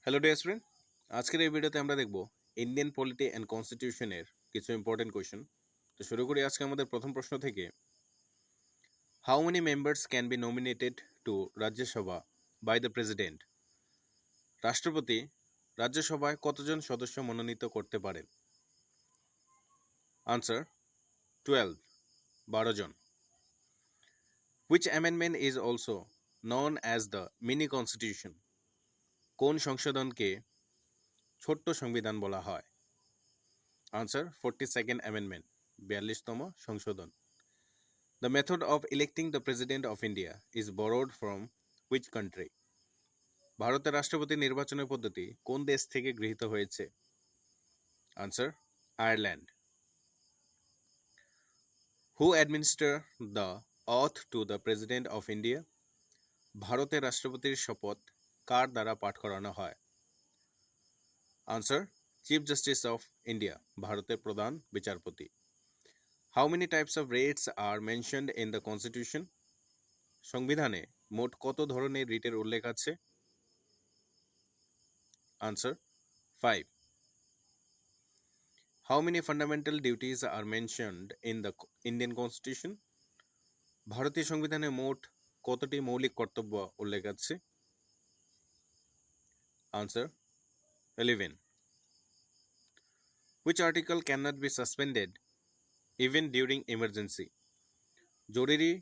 Hello dear student, আজকের এই ভিডিওতে আমরা দেখব ইন্ডিয়ান পলিটি অ্যান্ড কনস্টিটিউশনের কিছু ইম্পর্টেন্ট কোয়েশ্চেন। তো শুরু করি আজকে আমাদের প্রথম প্রশ্ন থেকে। How many members can be nominated to Rajya Sabha by the president? রাষ্ট্রপতি রাজ্যসভায় কতজন সদস্য মনোনীত করতে পারেন? আনসার 12, 12 জন। Which amendment is also known as the mini constitution? কোন সংশোধনকে ছোট্ট সংবিধান বলা হয়? আনসার 42nd অ্যামেন্ডমেন্ট, 42তম সংশোধন। The method of electing the President of India is borrowed from which country? ভারতের রাষ্ট্রপতি নির্বাচনের পদ্ধতি কোন দেশ থেকে গৃহীত হয়েছে? Answer Ireland. Who administer the oath to the President of India? ভারতের রাষ্ট্রপতির শপথ কার দ্বারা পাঠ করানো হয়? Answer chief justice of India, ভারতের প্রধান বিচারপতি। How many types of rates are mentioned in the Constitution? সংবিধানে মোট কত ধরনের রিটের উল্লেখ আছে? Answer 5. How many fundamental duties are mentioned in the Indian Constitution? ভারতীয় সংবিধানে মোট কতটি মৌলিক কর্তব্য উল্লেখ আছে? Answer 11. Which article cannot be suspended even during emergency? জরুরি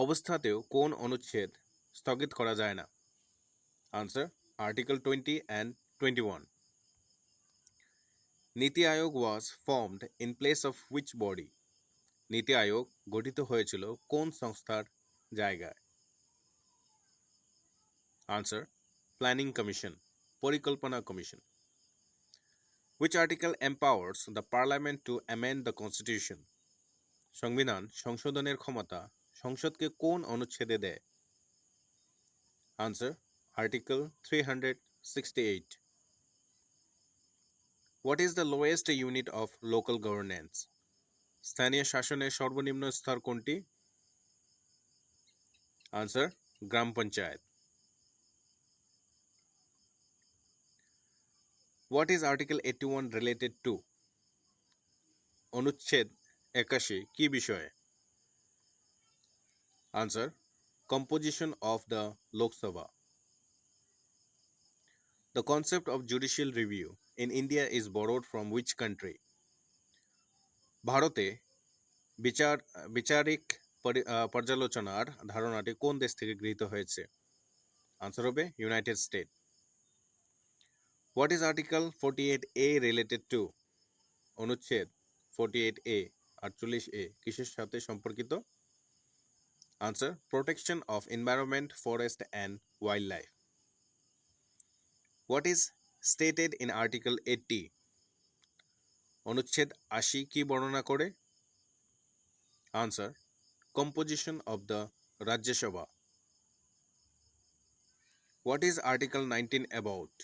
অবস্থাতেও কোন অনুচ্ছেদ স্থগিত করা যায় না? Answer Article 20 and 21. নীতি আয়োগ was formed in place of which body? নীতি আয়োগ গঠিত হয়েছিল কোন সংস্থার জায়গায়? আনসার প্ল্যানিং কমিশন, পরিকল্পনা commission. Which article empowers the parliament to amend the constitution? সংবিধান সংশোধনের ক্ষমতা সংসদকে কোন অনুচ্ছেদে দেয়? Answer article 368. What is the lowest unit of local governance? স্থানীয় শাসনের সর্বনিম্ন স্তর কোনটি? Answer gram panchayat. What is Article 81 related to? অনুচ্ছেদ 81 কি বিষয়ে? Answer Composition of the Lok Sabha. The concept of judicial review in India is borrowed from which country? ভারতে বিচারিক পর্যালোচনার ধারণাটি কোন দেশ থেকে গৃহীত হয়েছে? আনসার হবে United state. What is Article 48A related to? অনুচ্ছেদ 48A 48A কিসের সাথে সম্পর্কিত? Answer protection of environment, forest and wild life. What is stated in Article 80? অনুচ্ছেদ 80 কি বর্ণনা করে? Answer composition of the Rajya Sabha. What is Article 19 about?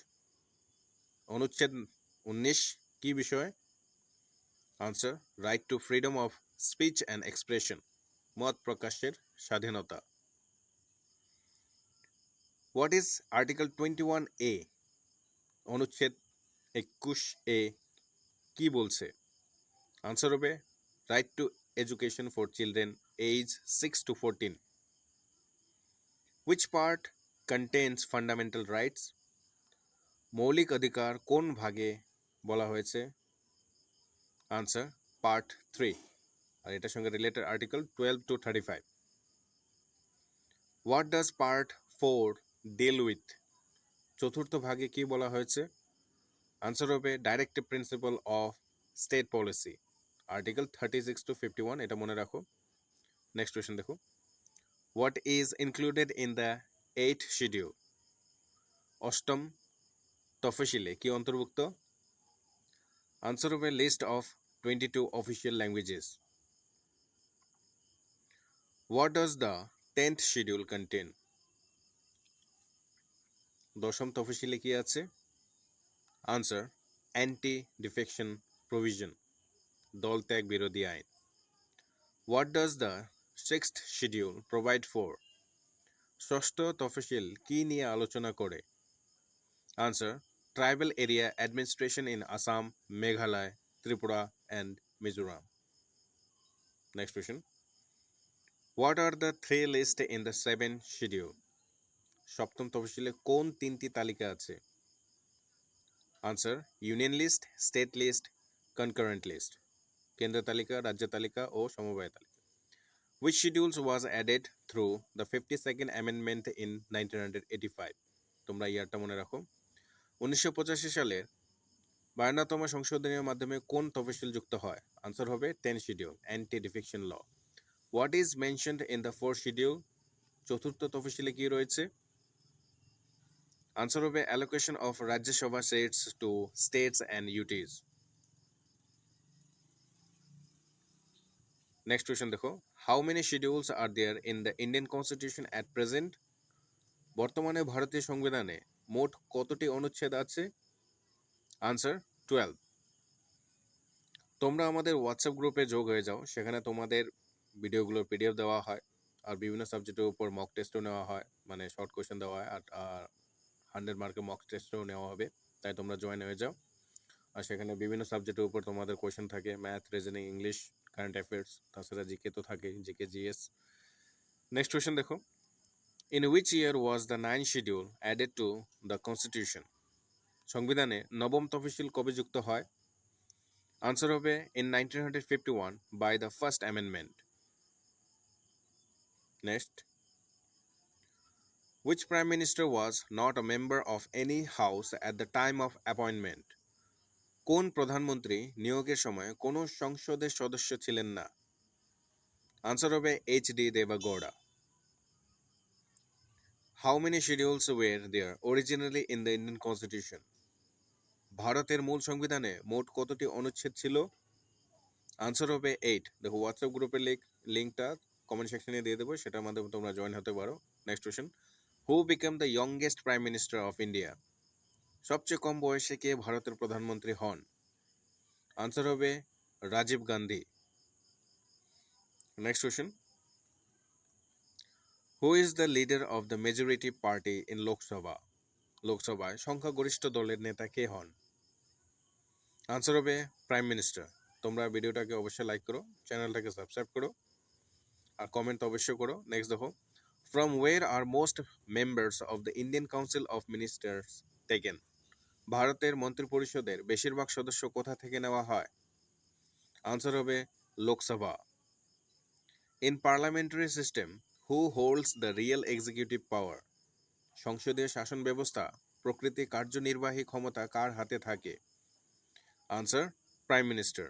অনুচ্ছেদ 19 কি বিষয়? Answer right two freedom of speech and expression, মত প্রকাশের স্বাধীনতা। What is Article 21A? অনুচ্ছেদ 21A কি বলছে? আনসার হবে right to education for children age 6 to 14. Which part contains fundamental rights? মৌলিক অধিকার কোন ভাগে বলা হয়েছে? আনসার পার্ট 3, আর এটার সঙ্গে related article 12 to 35. What does part 4 deal with? চতুর্থ ভাগে কি বলা হয়েছে? আনসার হবে directive principle of state policy, article 36 to 51, এটা মনে রাখো। নেক্সট কোয়েশ্চেন দেখো। What is included in the 8th schedule? অষ্টম তফসিলে কি অন্তর্ভুক্ত? আনসার হবে list of 22 official languages. What does the 10th schedule contain? দশম তফসিলে কি আছে? আনসার অ্যান্টি ডিফেকশন প্রভিশন, দল ত্যাগ বিরোধী আইন। What does the 6th schedule provide for? ষষ্ঠ তফসিল কি নিয়ে আলোচনা করে? Answer: Tribal area administration in Assam, Meghalaya, Tripura, and Mizoram. Next question. What are the three lists in the seven schedule? সপ্তম তফসিলে কোন তিনটি তালিকা আছে? Answer: Union list, state list, concurrent list. কেন্দ্র তালিকা, রাজ্য তালিকা ও সমবায় তালিকা. Which schedules was added through the 52nd amendment in 1985? তোমরা ইয়ারটা মনে রাখো. 1985 সালের 52তম সংশোধনীর মাধ্যমে কোন তফসিল যুক্ত হয়? আনসার হবে 10 schedule, anti defection law. What is mentioned in the 4th schedule? চতুর্থ তফসিলে কি রয়েছে? আনসার হবে allocation of Rajya Sabha seats to states and UTs. Next question দেখো. How many schedules are there in the Indian constitution at present? বর্তমানে ভারতীয় সংবিধানে মোট কতটি অনুচ্ছেদ আছে? আনসার: 12. তোমরা আমাদের হোয়াটসঅ্যাপ গ্রুপে যোগ হয়ে যাও, সেখানে তোমাদের ভিডিওগুলোর পিডিএফ দেওয়া হয়, আর বিভিন্ন সাবজেক্টের উপর মক টেস্টও নেওয়া হয়, মানে শর্ট কোয়েশ্চেন দেওয়া হয়, আর 100 মার্কের মক টেস্টও নেওয়া হবে, তাই তোমরা জয়েন হয়ে যাও। আর সেখানে বিভিন্ন সাবজেক্টের উপর তোমাদের কোয়েশ্চেন থাকে, math, reasoning, English, current affairs, তাছাড়া জিকে তো থাকে, জিকে, জিএস. নেক্সট কোয়েশ্চেন দেখো. In which year was the 9th schedule added to the constitution? সংবিধানে নবম তফসিল কবে যুক্ত হয়? আনসার হবে in 1951 by the first amendment. Next. Which prime minister was not a member of any house at the time of appointment? কোন প্রধানমন্ত্রী নিয়োগের সময় কোনো সংসদের সদস্য ছিলেন না? আনসার হবে HD. Devegowda. How many schedules were there originally in the Indian Constitution? ভারতের মূল সংবিধানে মোট কতটি অনুচ্ছেদ ছিল? আনসার হবে 8. দেখো হোয়াটসঅ্যাপ গ্রুপের লিঙ্কটা কমেন্ট সেকশনে দিয়ে দেবো, সেটার মাধ্যমে তোমরা জয়েন হতে পারো. Next question. Who became the youngest prime minister of India? সবচেয়ে কম বয়সে কে ভারতের প্রধানমন্ত্রী হন? আনসার হবে Rajiv Gandhi. Next question. Who is the leader of the majority party in Lok Sabha? লোকসভায় সংখ্যাগরিষ্ঠ দলের নেতা কে হন? আনসার হবে প্রাইম মিনিস্টার. তোমরা ভিডিওটাকে অবশ্যই লাইক করো, চ্যানেলটাকে সাবস্ক্রাইব করো, আর কমেন্ট অবশ্যই করো. নেক্সট দেখো. From where are most members of the Indian council of ministers taken? ভারতের মন্ত্রিপরিষদের বেশিরভাগ সদস্য কোথা থেকে নেওয়া হয়? আনসার হবে Lok Sabha. In parliamentary system who holds the real executive পাওয়ার? সংসদীয় শাসন ব্যবস্থা প্রকৃতি কার্যনির্বাহী ক্ষমতা কার হাতে থাকে? Answer: prime minister.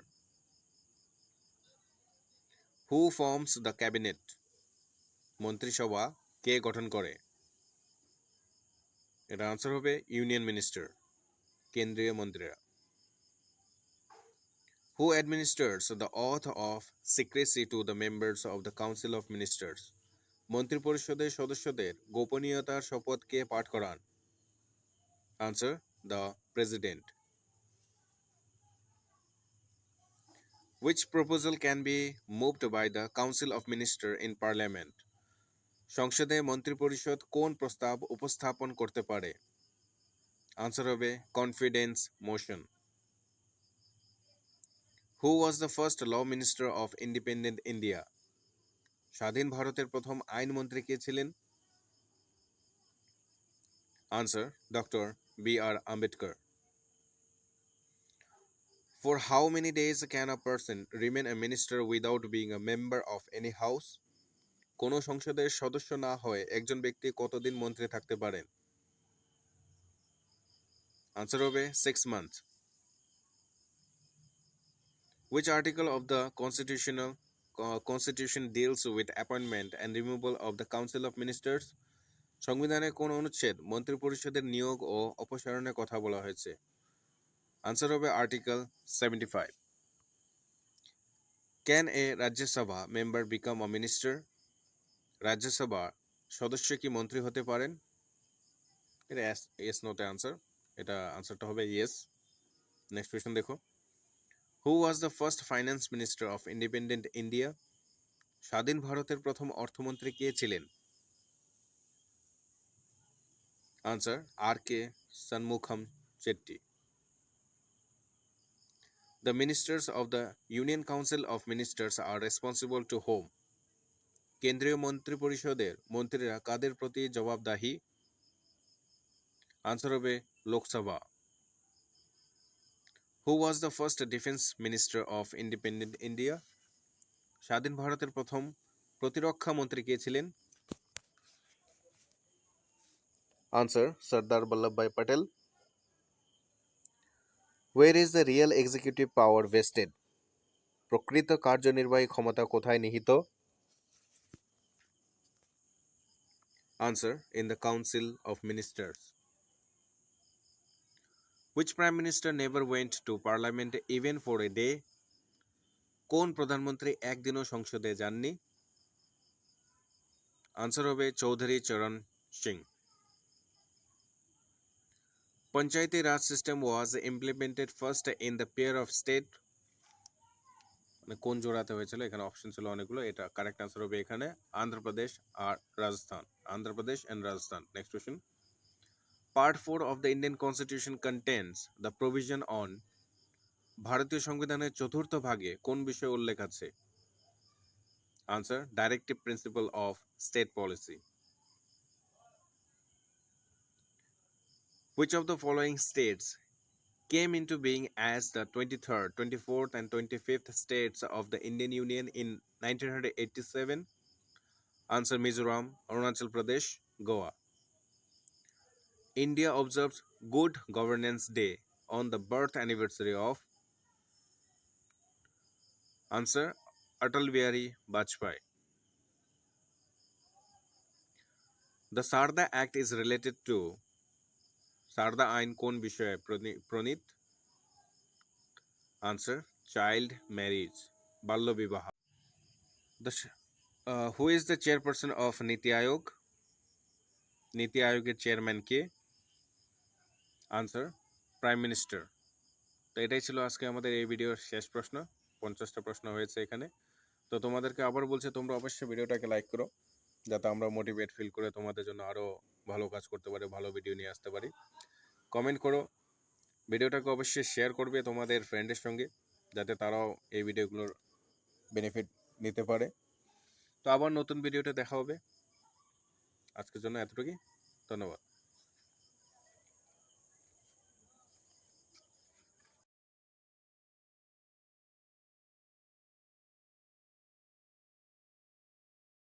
Who forms the cabinet? মন্ত্রিসভা কে গঠন করে? এটা আনসার হবে ইউনিয়ন মিনিস্টার, কেন্দ্রীয় মন্ত্রীরা. Who administers the oath of secrecy to the members of the council of ministers? মন্ত্রিপরিষদের সদস্যদের গোপনীয়তার শপথ কে পাঠ করান? Answer: the president. Which proposal can be moved by the Council of Ministers in Parliament? সংসদে মন্ত্রিপরিষদ কোন প্রস্তাব উপস্থাপন করতে পারে? আনসার হবে confidence motion. Who was the first law minister of independent India? স্বাধীন ভারতের প্রথম আইনমন্ত্রী কে ছিলেন? Answer: doctor B R. Ambedkar. For how many days can a person remain a minister without being a member of any house? কোনো সংসদের সদস্য না হয়ে একজন ব্যক্তি কতদিন মন্ত্রী থাকতে পারেন? আনসার হবে 6 months. Which article of the Constitution deals with appointment and removal of the Council of Ministers? সংবিধানের কোন অনুচ্ছেদ মন্ত্রিপরিষদের নিয়োগ ও অপসারণের কথা বলা হয়েছে? আনসার হবে article 75. Can a Rajya Sabha member become a minister? Rajya Sabha সদস্য কি মন্ত্রী হতে পারেন? এটা ইয়েস নোতে আনসার, এটা আনসারটা হবে ইয়েস. নেক্সট কোয়েশ্চন দেখো. Who was the first finance minister of independent India? স্বাধীন ভারতের প্রথম অর্থমন্ত্রী কে ছিলেন? Answer R.K. Shanmukham Chetty. The ministers of the Union Council of Ministers are responsible to whom? কেন্দ্রীয় মন্ত্রিপরিষদের মন্ত্রীরা কাদের প্রতি জবাবদাহি? আনসার হবে Lok Sabha. Who was the first defence minister of independent India? স্বাধীন ভারতের প্রথম প্রতিরক্ষা মন্ত্রী কে ছিলেন? Answer Sardar Vallabhbhai Patel. Where is the real executive power vested? প্রকৃত কার্যনির্বাহী ক্ষমতা কোথায় নিহিত? Answer in the council of ministers. Which prime minister never went to parliament even for a day? কোন প্রধানমন্ত্রী একদিনও সংসদে যাননি? আনসার হবে Chaudhary Charan Singh. Panchayati Raj system was implemented first in the pair of state? মানে কোন জোড়াতে হয়েছিল? এখানে অপশন ছিল অনেকগুলো, এটা কারেক্ট আনসার হবে এখানে আন্ধ্রপ্রদেশ আর Rajasthan. Andhra Pradesh and Rajasthan. Next question. Part 4 of the Indian Constitution contains the provision on? ভারতীয় সংবিধানের চতুর্থ ভাগে কোন বিষয়ে উল্লেখ আছে? Answer directive principle of state policy. Which of the following states came into being as the 23rd, 24th, and 25th states of the Indian Union in 1987? Answer Mizoram, Arunachal Pradesh, Goa. India observes Good Governance Day on the birth anniversary of? Answer Atal Bihari Vajpayee. The Sarda Act is related to? Sarda আইন কোন বিষয়ে প্রণীত? Answer child marriage, বাল্য বিবাহ। Who is the chairperson of NITI Aayog? NITI আয়োগের chairman কে? Answer prime minister. তো এটাই ছিল আজকে আমাদের এই ভিডিওর শেষ প্রশ্ন। 50টা প্রশ্ন হয়েছে এখানে। তো তোমাদেরকে আবার বলছি, তোমরা অবশ্যই ভিডিওটাকে লাইক করো, যাতে আমরা মোটিভেট ফিল করে তোমাদের জন্য আরও ভালো কাজ করতে পারি, ভালো ভিডিও নিয়ে আসতে পারি। কমেন্ট করো, ভিডিওটাকে অবশ্যই শেয়ার করবে তোমাদের ফ্রেন্ডের সঙ্গে, যাতে তারাও এই ভিডিওগুলোর বেনিফিট নিতে পারে। তো আবার নতুন ভিডিওতে দেখা হবে। আজকের জন্য এতটুকুই, ধন্যবাদ।